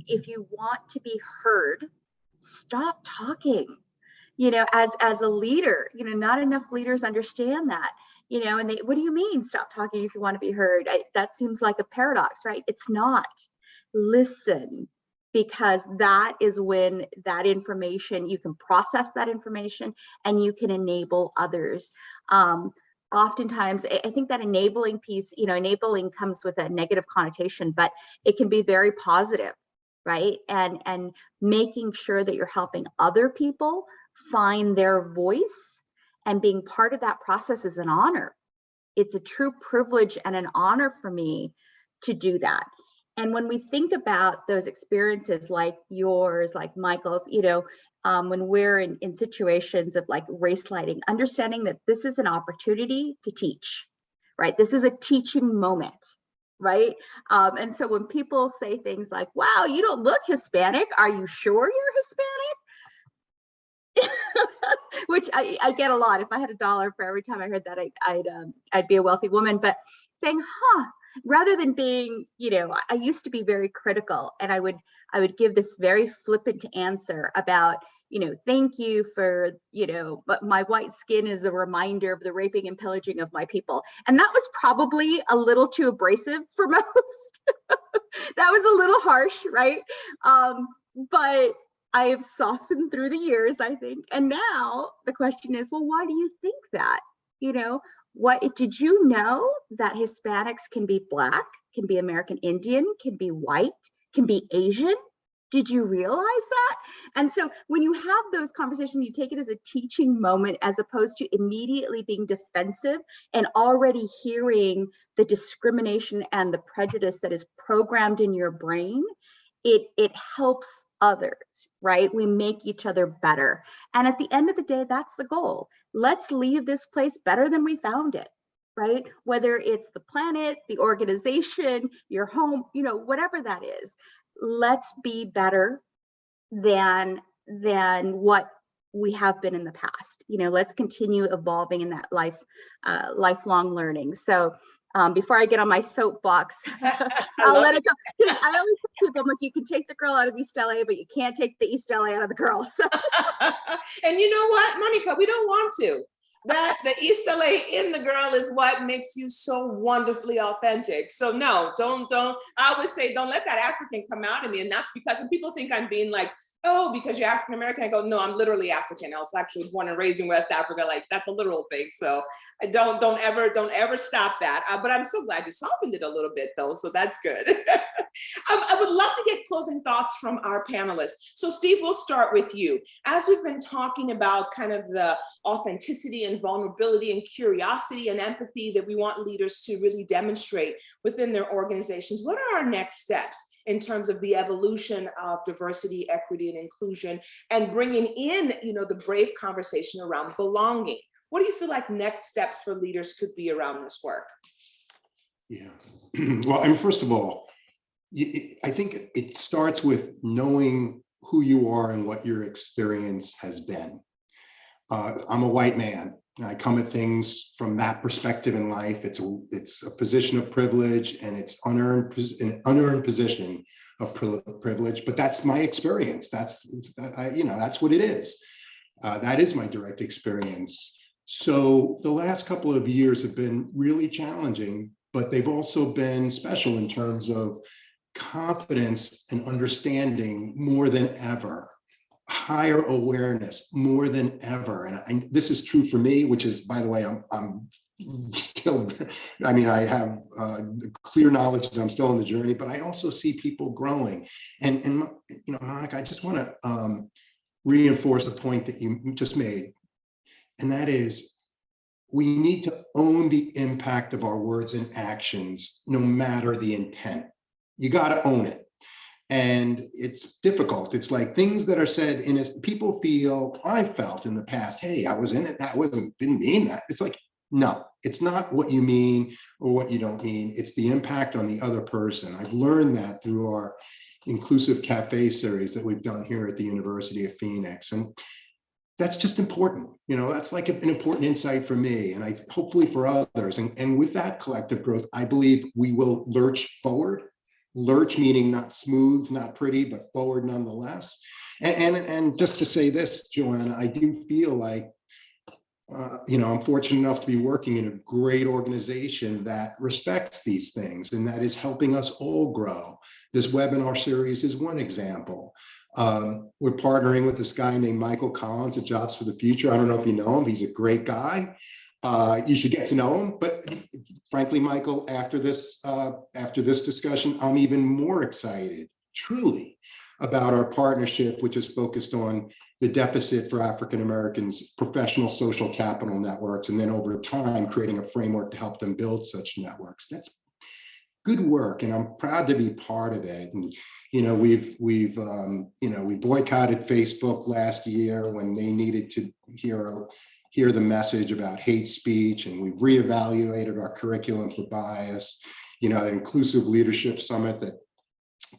Speaker 4: if you want to be heard, stop talking. As a leader, not enough leaders understand that. And what do you mean stop talking if you want to be heard? That seems like a paradox, right? It's not. Listen, because that is when that information, you can process that information and you can enable others. Oftentimes, I think that enabling piece, enabling comes with a negative connotation, but it can be very positive, right? And making sure that you're helping other people find their voice and being part of that process is an honor. It's a true privilege and an honor for me to do that. And when we think about those experiences like yours, like Michael's, when we're in situations of like race lighting, understanding that this is an opportunity to teach, right? This is a teaching moment, right? And so when people say things like, wow, you don't look Hispanic, are you sure you're Hispanic? Which I get a lot. If I had $1 for every time I heard that, I'd be a wealthy woman. But saying, rather than being, I used to be very critical, and I would give this very flippant answer about, thank you for, but my white skin is a reminder of the raping and pillaging of my people. And that was probably a little too abrasive for most. That was a little harsh, right? But I have softened through the years, I think. And now the question is, well, why do you think that? What did you know that Hispanics can be Black, can be American Indian, can be white, can be Asian? Did you realize that? And so when you have those conversations, you take it as a teaching moment as opposed to immediately being defensive and already hearing the discrimination and the prejudice that is programmed in your brain. It helps others, right? We make each other better. And at the end of the day, that's the goal. Let's leave this place better than we found it, right? Whether it's the planet, the organization, your home, whatever that is, let's be better than what we have been in the past. Let's continue evolving in that lifelong learning. So before I get on my soapbox, I'll let it go. I always tell people, I'm like, you can take the girl out of East LA, but you can't take the East LA out of the girl. So.
Speaker 3: And you know what, Monica, we don't want to. That the East LA in the girl is what makes you so wonderfully authentic. So no, don't. I always say, don't let that African come out of me. And that's because when people think I'm being like, oh, because you're African American, I go, no, I'm literally African. I was actually born and raised in West Africa. Like that's a literal thing. So I don't ever stop that. But I'm so glad you softened it a little bit though. So that's good. I would love to get closing thoughts from our panelists. So Steve, we'll start with you. As we've been talking about kind of the authenticity and vulnerability and curiosity and empathy that we want leaders to really demonstrate within their organizations, what are our next steps in terms of the evolution of diversity, equity, and inclusion, and bringing in, the brave conversation around belonging? What do you feel like next steps for leaders could be around this work?
Speaker 5: Yeah. Well, first of all, I think it starts with knowing who you are and what your experience has been. I'm a white man. I come at things from that perspective in life. It's a position of privilege, and it's an unearned position of privilege. But that's my experience. That's what it is. That is my direct experience. So the last couple of years have been really challenging, but they've also been special in terms of confidence and understanding more than ever, higher awareness more than ever. And this is true for me, which is, by the way, I'm still, I have clear knowledge that I'm still on the journey, but I also see people growing. And Monica, I just want to reinforce a point that you just made. And that is, we need to own the impact of our words and actions, no matter the intent. You got to own it. And it's difficult. It's like things that are said people feel, I felt in the past, hey, I was in it. Didn't mean that. It's like, no, it's not what you mean or what you don't mean. It's the impact on the other person. I've learned that through our Inclusive Cafe series that we've done here at the University of Phoenix. And that's just important. That's like an important insight for me, and hopefully for others. And with that collective growth, I believe we will lurch forward. Lurch meaning not smooth, not pretty, but forward nonetheless. And just to say this, Joanna, I do feel like I'm fortunate enough to be working in a great organization that respects these things and that is helping us all grow. This webinar series is one example. We're partnering with this guy named Michael Collins at Jobs for the Future. I don't know if you know him. He's a great guy. You should get to know him. But frankly, Michael, after this discussion, I'm even more excited, truly, about our partnership, which is focused on the deficit for African Americans, professional social capital networks, and then over time, creating a framework to help them build such networks. That's good work, and I'm proud to be part of it. And we boycotted Facebook last year when they needed to hear the message about hate speech, and we reevaluated our curriculum for bias. The Inclusive Leadership Summit that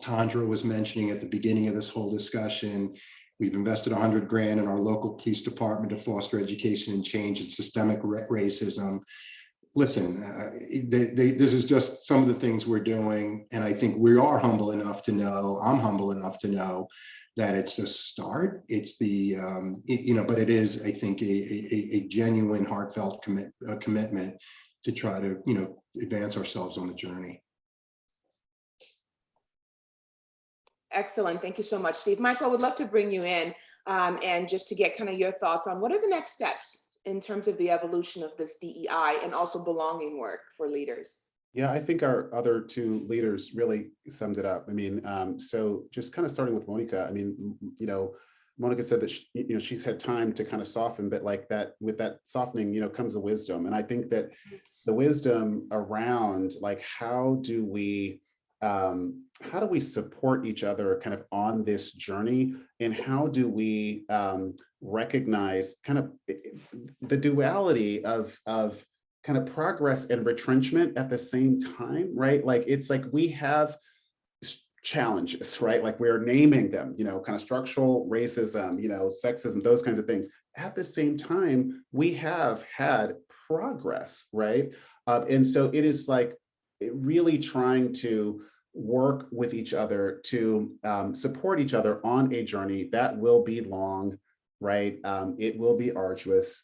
Speaker 5: Tandra was mentioning at the beginning of this whole discussion. We've invested 100 grand in our local police department to foster education and change and systemic racism. Listen, this is just some of the things we're doing. And I think we are humble enough to know, I'm humble enough to know that it's a start. It's but it is, I think, a genuine, heartfelt commitment to try to, advance ourselves on the journey.
Speaker 3: Excellent. Thank you so much, Steve. Michael, I would love to bring you in and just to get kind of your thoughts on what are the next steps in terms of the evolution of this DEI and also belonging work for leaders.
Speaker 6: Yeah, I think our other two leaders really summed it up. I mean, so just kind of starting with Monica, I mean, Monica said that she's had time to kind of soften, but like that, with that softening, comes the wisdom. And I think that the wisdom around like, how do we support each other kind of on this journey, and how do we recognize kind of the duality of kind of progress and retrenchment at the same time, right? Like, it's like we have challenges, right? Like, we're naming them, kind of structural racism, sexism, those kinds of things. At the same time, we have had progress, right? And so it is like really trying to work with each other to support each other on a journey that will be long, right? It will be arduous.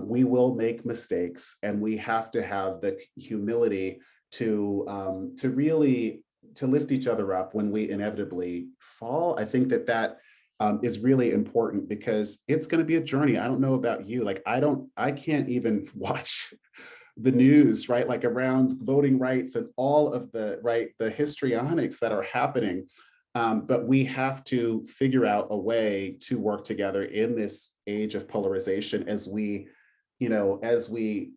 Speaker 6: We will make mistakes, and we have to have the humility to really lift each other up when we inevitably fall. I think that is really important, because it's going to be a journey. I don't know about you, like I can't even watch the news, right? Like around voting rights and all of the histrionics that are happening. But we have to figure out a way to work together in this age of polarization as we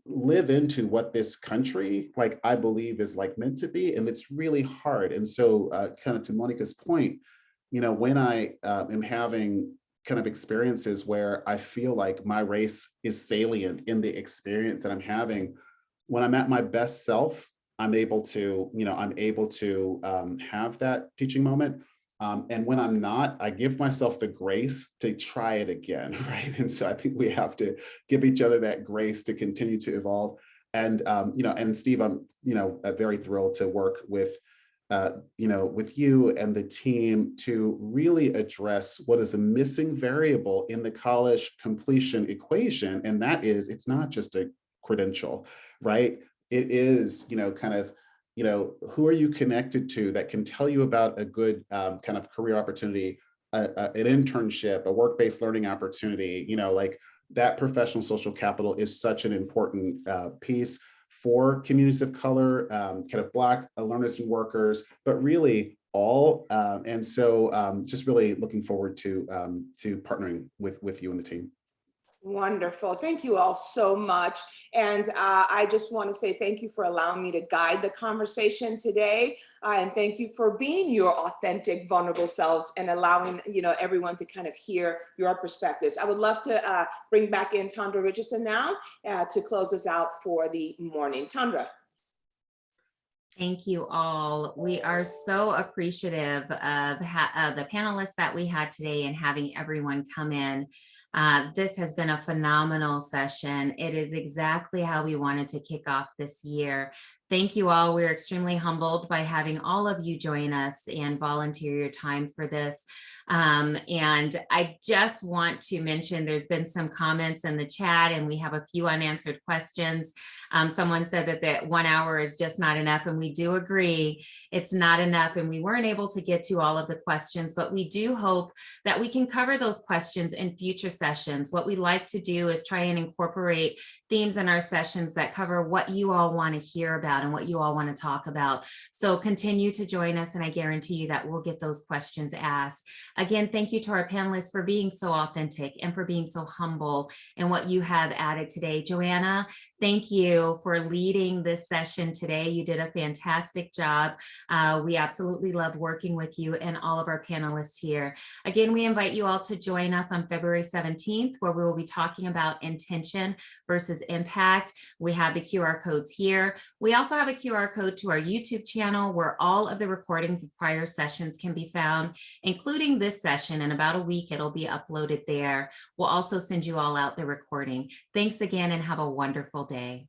Speaker 6: live into what this country, like, I believe is like meant to be. And it's really hard. And so kind of to Monica's point, when I am having kind of experiences where I feel like my race is salient in the experience that I'm having, when I'm at my best self, I'm able to have that teaching moment. And when I'm not, I give myself the grace to try it again, right? And so I think we have to give each other that grace to continue to evolve. And and Steve, I'm very thrilled to work with you and the team to really address what is a missing variable in the college completion equation, and that is, it's not just a credential, right? It is, who are you connected to that can tell you about a good kind of career opportunity, an internship, a work-based learning opportunity, like that professional social capital is such an important piece for communities of color, kind of Black learners and workers, but really all. And so just really looking forward to partnering with you and the team.
Speaker 3: Wonderful. Thank you all so much. And I just want to say thank you for allowing me to guide the conversation today. And thank you for being your authentic, vulnerable selves and allowing everyone to kind of hear your perspectives. I would love to bring back in Tandra Richardson now to close us out for the morning. Tandra.
Speaker 1: Thank you all. We are so appreciative of the panelists that we had today and having everyone come in. This has been a phenomenal session. It is exactly how we wanted to kick off this year. Thank you all. We're extremely humbled by having all of you join us and volunteer your time for this. And I just want to mention there's been some comments in the chat and we have a few unanswered questions. Someone said that 1 hour is just not enough, and we do agree it's not enough, and we weren't able to get to all of the questions, but we do hope that we can cover those questions in future sessions. What we like to do is try and incorporate themes in our sessions that cover what you all want to hear about and what you all want to talk about. So continue to join us, and I guarantee you that we'll get those questions asked. Again, thank you to our panelists for being so authentic and for being so humble in what you have added today. Joanna, thank you for leading this session today. You did a fantastic job. We absolutely love working with you and all of our panelists here. Again, we invite you all to join us on February 17th, where we will be talking about intention versus impact. We have the QR codes here. We also have a QR code to our YouTube channel where all of the recordings of prior sessions can be found, including this session. In about a week, it'll be uploaded there. We'll also send you all out the recording. Thanks again and have a wonderful day.